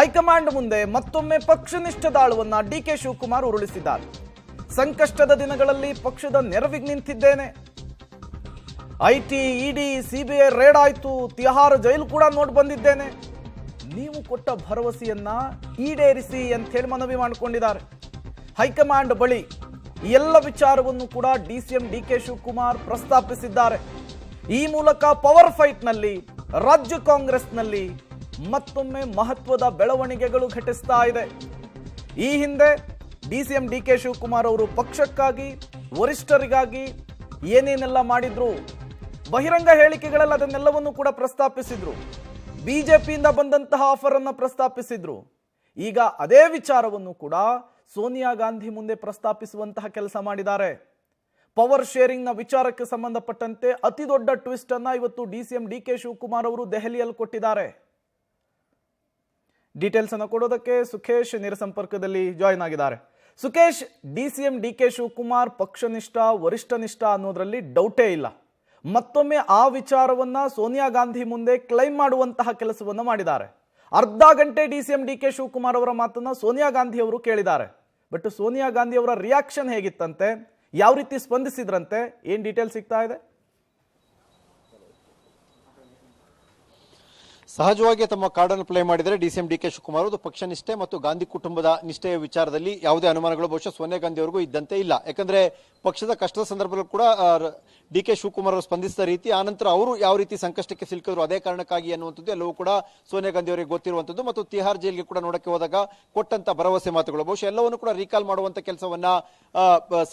High command ಮುಂದೆ ಮತ್ತೊಮ್ಮೆ ಪಕ್ಷನಿಷ್ಠ ದಾಳವನ್ನ DK Shivakumar ಉರುಳಿಸಿದ್ದಾರೆ. ಸಂಕಷ್ಟದ ದಿನಗಳಲ್ಲಿ ಪಕ್ಷದ ನೆರವಿಗೆ ನಿಂತಿದ್ದೇನೆ, ಐಟಿ ಇಡಿ ಸಿಬಿಐ ರೇಡ್ ಆಯ್ತು, ತಿಹಾರ್ ಜೈಲು ಕೂಡ ನೋಡಿ ಬಂದಿದ್ದೇನೆ, ನೀವು ಕೊಟ್ಟ ಭರವಸೆಯನ್ನ ಈಡೇರಿಸಿ ಅಂತ ಹೇಳಿ ಮನವಿ ಮಾಡಿಕೊಂಡಿದ್ದಾರೆ. ಹೈಕಮಾಂಡ್ ಬಳಿ ಈ ಎಲ್ಲ ವಿಚಾರವನ್ನು ಕೂಡ ಡಿಸಿಎಂ ಡಿಕೆ ಶಿವಕುಮಾರ್ ಪ್ರಸ್ತಾಪಿಸಿದ್ದಾರೆ. ಈ ಮೂಲಕ ಪವರ್ ಫೈಟ್ ನಲ್ಲಿ ರಾಜ್ಯ ಕಾಂಗ್ರೆಸ್ನಲ್ಲಿ ಮತ್ತೊಮ್ಮೆ ಮಹತ್ವದ ಬೆಳವಣಿಗೆಗಳು ಘಟಿಸ್ತಾ ಇದೆ. ಈ ಹಿಂದೆ ಡಿಸಿಎಂ ಡಿಕೆ ಶಿವಕುಮಾರ್ ಅವರು ಪಕ್ಷಕ್ಕಾಗಿ ವರಿಷ್ಠರಿಗಾಗಿ ಏನೇನೆಲ್ಲ ಮಾಡಿದ್ರು, ಬಹಿರಂಗ ಹೇಳಿಕೆಗಳಲ್ಲಿ ಅದನ್ನೆಲ್ಲವನ್ನು ಕೂಡ ಪ್ರಸ್ತಾಪಿಸಿದ್ರು. ಬಿಜೆಪಿಯಿಂದ ಬಂದಂತಹ ಆಫರ್ ಅನ್ನು ಪ್ರಸ್ತಾಪಿಸಿದ್ರು. ಈಗ ಅದೇ ವಿಚಾರವನ್ನು ಕೂಡ ಸೋನಿಯಾ ಗಾಂಧಿ ಮುಂದೆ ಪ್ರಸ್ತಾಪಿಸುವಂತಹ ಕೆಲಸ ಮಾಡಿದ್ದಾರೆ. ಪವರ್ ಶೇರಿಂಗ್ ನ ವಿಚಾರಕ್ಕೆ ಸಂಬಂಧಪಟ್ಟಂತೆ ಅತಿ ದೊಡ್ಡ ಟ್ವಿಸ್ಟ್ ಅನ್ನ ಇವತ್ತು ಡಿಸಿಎಂ ಡಿಕೆ ಶಿವಕುಮಾರ್ ಅವರು ದೆಹಲಿಯಲ್ಲಿ ಕೊಟ್ಟಿದ್ದಾರೆ. ಡೀಟೇಲ್ಸ್ ಅನ್ನು ಕೊಡೋದಕ್ಕೆ ಸುಖೇಶ್ ನೇರ ಸಂಪರ್ಕದಲ್ಲಿ ಜಾಯಿನ್ ಆಗಿದ್ದಾರೆ. ಸುಖೇಶ್, ಡಿಸಿಎಂ ಡಿಕೆ ಶಿವಕುಮಾರ್ ಪಕ್ಷನಿಷ್ಠ ವರಿಷ್ಠನಿಷ್ಠ ಅನ್ನೋದ್ರಲ್ಲಿ ಡೌಟೇ ಇಲ್ಲ. ಮತ್ತೊಮ್ಮೆ ಆ ವಿಚಾರವನ್ನ ಸೋನಿಯಾ ಗಾಂಧಿ ಮುಂದೆ ಕ್ಲೈಮ್ ಮಾಡುವಂತಹ ಕೆಲಸವನ್ನ ಮಾಡಿದ್ದಾರೆ. ಅರ್ಧ ಗಂಟೆ ಡಿಸಿಎಂ ಡಿಕೆ ಶಿವಕುಮಾರ್ ಅವರ ಮಾತನ್ನ ಸೋನಿಯಾ ಗಾಂಧಿ ಅವರು ಕೇಳಿದ್ದಾರೆ. ಬಟ್ ಸೋನಿಯಾ ಗಾಂಧಿ ಅವರ ರಿಯಾಕ್ಷನ್ ಹೇಗಿತ್ತಂತೆ, ಯಾವ ರೀತಿ ಸ್ಪಂದಿಸಿದ್ರಂತೆ, ಏನ್ ಡೀಟೇಲ್ ಸಿಗ್ತಾ ಇದೆ? ಸಹಜವಾಗಿ ತಮ್ಮ ಕಾರ್ಡನ್ನು ಪ್ಲೇ ಮಾಡಿದರೆ ಡಿಸಿಎಂ ಡಿಕೆ ಶಿವಕುಮಾರ್ ಅದು ಪಕ್ಷ ನಿಷ್ಠೆ ಮತ್ತು ಗಾಂಧಿ ಕುಟುಂಬದ ನಿಷ್ಠೆಯ ವಿಚಾರದಲ್ಲಿ ಯಾವುದೇ ಅನುಮಾನಗಳು ಬಹುಶಃ ಸೋನಿಯಾ ಗಾಂಧಿ ಅವರಿಗೂ ಇದ್ದಂತೆ ಇಲ್ಲ. ಯಾಕಂದ್ರೆ ಪಕ್ಷದ ಕಷ್ಟದ ಸಂದರ್ಭದಲ್ಲೂ ಕೂಡ ಡಿಕೆ ಶಿವಕುಮಾರ್ ಅವರು ಸ್ಪಂದಿಸಿದ ರೀತಿ, ಆನಂತರ ಅವರು ಯಾವ ರೀತಿ ಸಂಕಷ್ಟಕ್ಕೆ ಸಿಲುಕಿದ್ರು ಅದೇ ಕಾರಣಕ್ಕಾಗಿ ಅನ್ನುವಂಥದ್ದು ಎಲ್ಲವೂ ಕೂಡ ಸೋನಿಯಾ ಗಾಂಧಿ ಅವರಿಗೆ ಗೊತ್ತಿರುವಂಥದ್ದು. ಮತ್ತು ತಿಹಾರ್ ಜೈಲ್ಗೆ ಕೂಡ ನೋಡಕ್ಕೆ ಹೋದಾಗ ಕೊಟ್ಟಂತ ಭರವಸೆ ಮಾತುಗಳು ಬಹುಶಃ ಎಲ್ಲವನ್ನು ಕೂಡ ರೀಕಾಲ್ ಮಾಡುವಂತ ಕೆಲಸವನ್ನ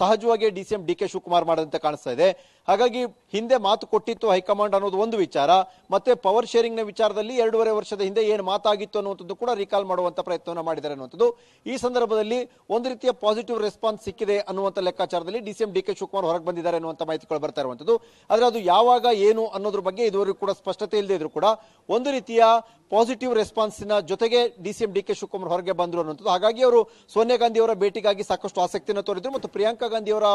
ಸಹಜವಾಗಿ ಡಿಸಿಎಂ ಡಿಕೆ ಶಿವಕುಮಾರ್ ಮಾಡದಂತೆ ಕಾಣಿಸ್ತಾ ಇದೆ. ಹಾಗಾಗಿ ಹಿಂದೆ ಮಾತು ಕೊಟ್ಟಿತ್ತು ಹೈಕಮಾಂಡ್ ಅನ್ನೋದು ಒಂದು ವಿಚಾರ, ಮತ್ತೆ ಪವರ್ ಶೇರಿಂಗ್ ನ ವಿಚಾರದಲ್ಲಿ 2.5 ವರ್ಷದ ಹಿಂದೆ ಏನು ಮಾತಾಗಿತ್ತು ಅನ್ನುವಂಥದ್ದು ಕೂಡ ರೀಕಾಲ್ ಮಾಡುವಂತ ಪ್ರಯತ್ನವನ್ನು ಮಾಡಿದ್ದಾರೆ ಅನ್ನುವಂಥದ್ದು. ಈ ಸಂದರ್ಭದಲ್ಲಿ ಒಂದು ರೀತಿಯ ಪಾಸಿಟಿವ್ ರೆಸ್ಪಾನ್ಸ್ ಸಿಕ್ಕಿದೆ ಅನ್ನುವಂಥ ಲೆಕ್ಕಾಚಾರದಲ್ಲಿ ಡಿಸಿಎಂ ಡಿಕೆ ಶಿವಕುಮಾರ್ ಹೊರಗೆ ಬಂದಿದ್ದಾರೆ ಅನ್ನುವಂಥ ಮಾಹಿತಿಗಳು ಬರ್ತಾ ಇರುವಂಥದ್ದು. ಆದ್ರೆ ಅದು ಯಾವಾಗ ಏನು ಅನ್ನೋದ್ರ ಬಗ್ಗೆ ಇದುವರೆಗೂ ಕೂಡ ಸ್ಪಷ್ಟತೆ ಇಲ್ಲದೆ ಇದ್ರು ಕೂಡ ಒಂದು ರೀತಿಯ ಪಾಸಿಟಿವ್ ರೆಸ್ಪಾನ್ಸ್ನ ಜೊತೆಗೆ ಡಿಸಿಎಂ ಡಿಕೆ ಶಿವಕುಮಾರ್ ಹೊರಗೆ ಬಂದರು ಅನ್ನುವಂಥದ್ದು. ಹಾಗಾಗಿ ಅವರು ಸೋನಿಯಾ ಗಾಂಧಿ ಅವರ ಭೇಟಿಗಾಗಿ ಸಾಕಷ್ಟು ಆಸಕ್ತಿಯನ್ನು ತೋರಿದ್ರು ಮತ್ತು ಪ್ರಿಯಾಂಕಾ ಗಾಂಧಿ ಅವರ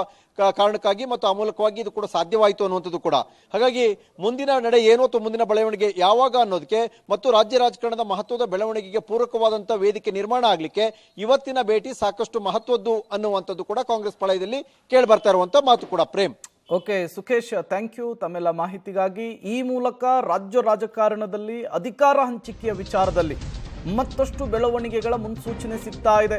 ಕಾರಣಕ್ಕಾಗಿ ಮತ್ತು ಆ ಮೂಲಕವಾಗಿ ಇದು ಕೂಡ ಸಾಧ್ಯವಾಯಿತು ಅನ್ನುವಂಥದ್ದು ಕೂಡ. ಹಾಗಾಗಿ ಮುಂದಿನ ನಡೆ ಏನು ಅಥವಾ ಮುಂದಿನ ಬೆಳವಣಿಗೆ ಯಾವಾಗ ಅನ್ನೋದಕ್ಕೆ ಮತ್ತು ರಾಜ್ಯ ರಾಜಕಾರಣದ ಮಹತ್ವದ ಬೆಳವಣಿಗೆಗೆ ಪೂರಕವಾದಂತಹ ವೇದಿಕೆ ನಿರ್ಮಾಣ ಆಗಲಿಕ್ಕೆ ಇವತ್ತಿನ ಭೇಟಿ ಸಾಕಷ್ಟು ಮಹತ್ವದ್ದು ಅನ್ನುವಂಥದ್ದು ಕೂಡ ಕಾಂಗ್ರೆಸ್ ಪಾಳಯದಲ್ಲಿ ಕೇಳಿ ಬರ್ತಾ ಇರುವಂತಹ ಮಾತು ಕೂಡ. Prem. Okay Sukhesh, thank you ತಮ್ಮೆಲ್ಲ ಮಾಹಿತಿಗಾಗಿ. ಈ ಮೂಲಕ ರಾಜ್ಯ ರಾಜಕಾರಣದಲ್ಲಿ ಅಧಿಕಾರ ಹಂಚಿಕೆಯ ವಿಚಾರದಲ್ಲಿ ಮತ್ತಷ್ಟು ಬೆಳವಣಿಗೆಗಳ ಮುನ್ಸೂಚನೆ ಸಿಗ್ತಾ ಇದೆ.